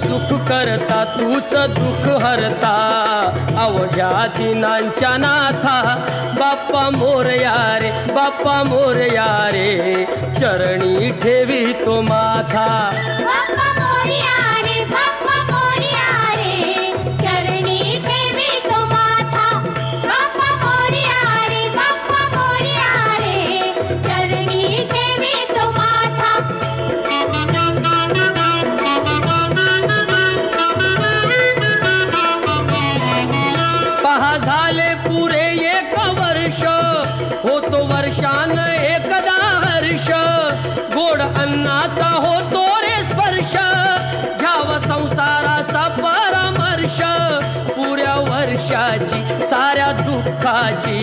सुख करता तूच दुःख हरता अवघ्या दिनांच्या नाथा बाप्पा मोरया रे बाप्पा मोरया रे चरणी ठेवी तो माथा बाप्पा मोरया रे बाप्पा मोरया रे चरणी ठेवी तो माथा बाप्पा मोरया रे बाप्पा मोरया रे चरणी ठेवी तो माथा पहा झाले पुरे एक वर्ष होतो वर्षान एकदा हर्ष गोड अन्नाचा होतो रे स्पर्श घ्याव संसाराचा परामर्श पुऱ्या वर्षाची साऱ्या दुःखाची